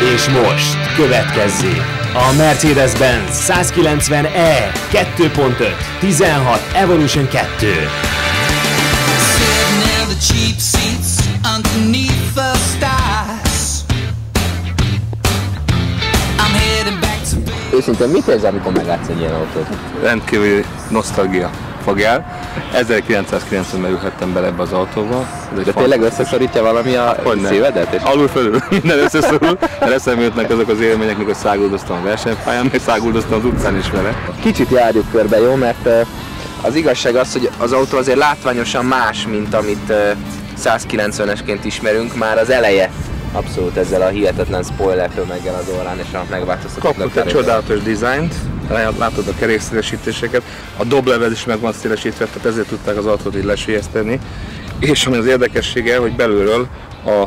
És most következzék a Mercedes-Benz 190E 2.5 16 Evolution 2. Őszintén mit érzel, amikor meglátsz egy ilyen autót? Rendkívüli nosztalgia fog el. 1990-ben ülhettem bele ebbe az autóba. De tényleg összeszorítja valami a szívedet? Alul fölül minden összeszorul, mert eszembe jutnak azok az élmények, mikor száguldoztam a versenypályán, meg száguldoztam az utcán is vele. Kicsit járjuk körbe, jó? Mert az igazság az, hogy az autó azért látványosan más, mint amit 190-esként ismerünk, már az eleje. Abszolút ezzel a hihetetlen spoiler tömeggel az orrán és a megváltoztatott. Kapott egy csodálatos dizájnt, látod a kerékszélesítéseket, a dobleved is meg van szélesítve, tehát ezért tudták az autót így lesülyeszteni. És ami az érdekessége, hogy belülről a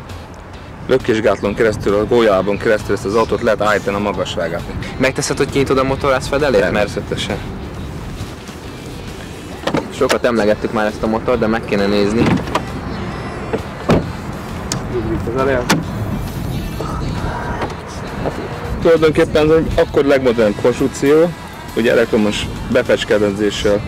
lökésgátlón keresztül, a gólyában keresztül ezt az autót lehet állítani a magasságát. Megteszed, hogy kinyitod a motorház fedelét? Természetesen. Sokat emlegettük már ezt a motort, de meg kéne nézni. Tulajdonképpen ez egy akkor legmodernebb konstrukció, ugye elektromos befecskendezéssel.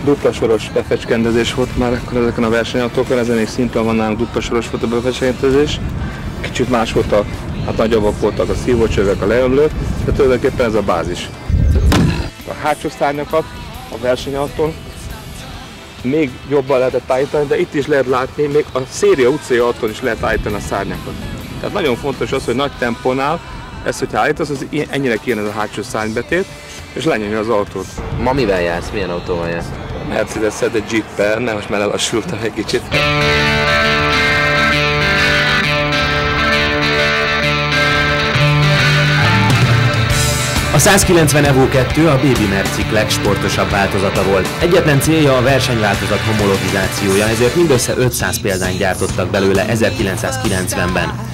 Dupla soros befecskendezés volt már akkor ezeken a versenyautókon, ezen is szinten van nálunk dupla soros volt a befecskendezés. Kicsit más volt hát nagyobbak voltak a szívócsövek, a leömlők, de tulajdonképpen ez a bázis. A hátsó szárnyakat a versenyautón még jobban lehetett állítani, de itt is lehet látni, még a széria utcai autón is lehet állítani a szárnyakat. Tehát nagyon fontos az, hogy nagy tempónál ezt, hogyha állítasz, az ennyire kijön ez a hátsó szárnybetét, és lenyomja az autót. Ma mivel jársz? Milyen autóval jársz? Mercedes-szel, de Jeep-el, nem, most már lelassultam egy kicsit. A 190 Evo 2 a Baby Mercik legsportosabb változata volt. Egyetlen célja a versenyváltozat homologizációja, ezért mindössze 500 példányt gyártottak belőle 1990-ben.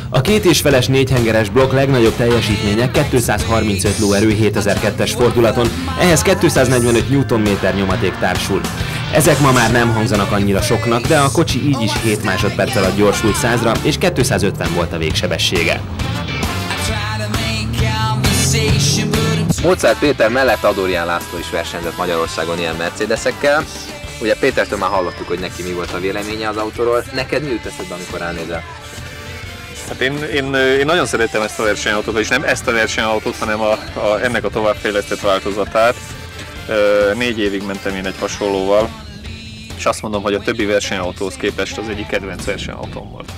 A 2,5-es négyhengeres blokk legnagyobb teljesítménye 235 lóerő 7002-es fordulaton, ehhez 245 Nm nyomaték társul. Ezek ma már nem hangzanak annyira soknak, de a kocsi így is 7 másodperc alatt gyorsult 100-ra, és 250 volt a végsebessége. Mozart Péter mellett Adorján László is versenyzett Magyarországon ilyen Mercedesekkel. Ugye Pétertől már hallottuk, hogy neki mi volt a véleménye az autóról. Neked mi jut eszedbe, amikor ránézel? Hát én nagyon szeretem ezt a versenyautót, vagyis nem ezt a versenyautót, hanem ennek a továbbfejlesztett változatát. 4 évig mentem én egy hasonlóval, és azt mondom, hogy a többi versenyautóhoz képest az egyik kedvenc versenyautóm volt.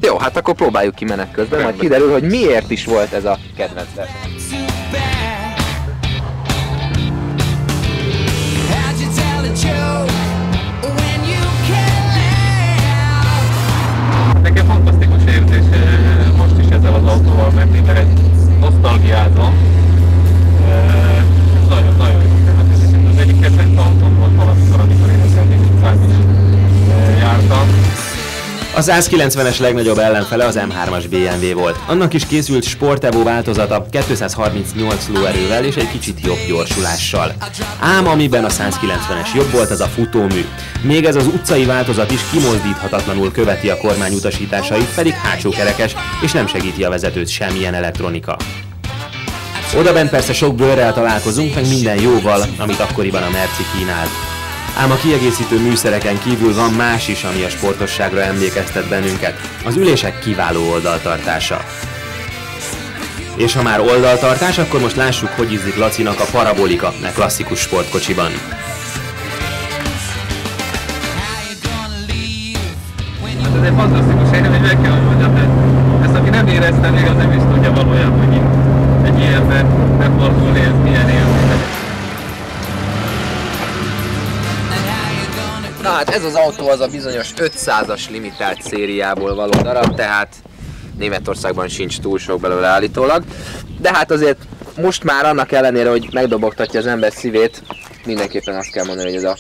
Jó, hát akkor próbáljuk ki menet közben, majd kiderül, hogy miért is volt ez a kedvenc verseny. Nekem fantasztikus érzés most is ezzel az autóval menni, mert egy nosztalgiázom. Nagyon-nagyon jó. Az egyik kedvenc autóm volt valamikor, amikor én ezzel még utcán is jártam. A 190-es legnagyobb ellenfele az M3-as BMW volt. Annak is készült Sport Evo változata 238 lóerővel és egy kicsit jobb gyorsulással. Ám amiben a 190-es jobb volt, az a futómű. Még ez az utcai változat is kimozdíthatatlanul követi a kormány utasításait, pedig hátsókerekes, és nem segíti a vezetőt semmilyen elektronika. Odabent persze sok bőrrel találkozunk, meg minden jóval, amit akkoriban a Merci kínált. Ám a kiegészítő műszereken kívül van más is, ami a sportosságra emlékeztet bennünket. Az ülések kiváló oldaltartása. És ha már oldaltartás, akkor most lássuk, hogy ízlik Lacinak a Parabolika, a klasszikus sportkocsiban. Hát ez egy fantasztikus élmény, meg kell, hogy mondjam, de ezt aki nem érezte még, az nem is tudja valójában, hogy egy ilyenben megfordul, ez milyen élmény. Na hát ez az autó az a bizonyos 500-as limitált szériából való darab, tehát Németországban sincs túl sok belőle állítólag. De hát azért most már annak ellenére, hogy megdobogtatja az ember szívét, mindenképpen azt kell mondani, hogy ez a,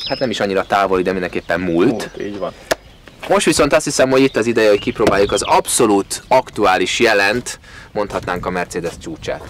hát nem is annyira távoli, de mindenképpen múlt. Így van. Most viszont azt hiszem, hogy itt az ideje, hogy kipróbáljuk az abszolút aktuális jelent, mondhatnánk a Mercedes csúcsát.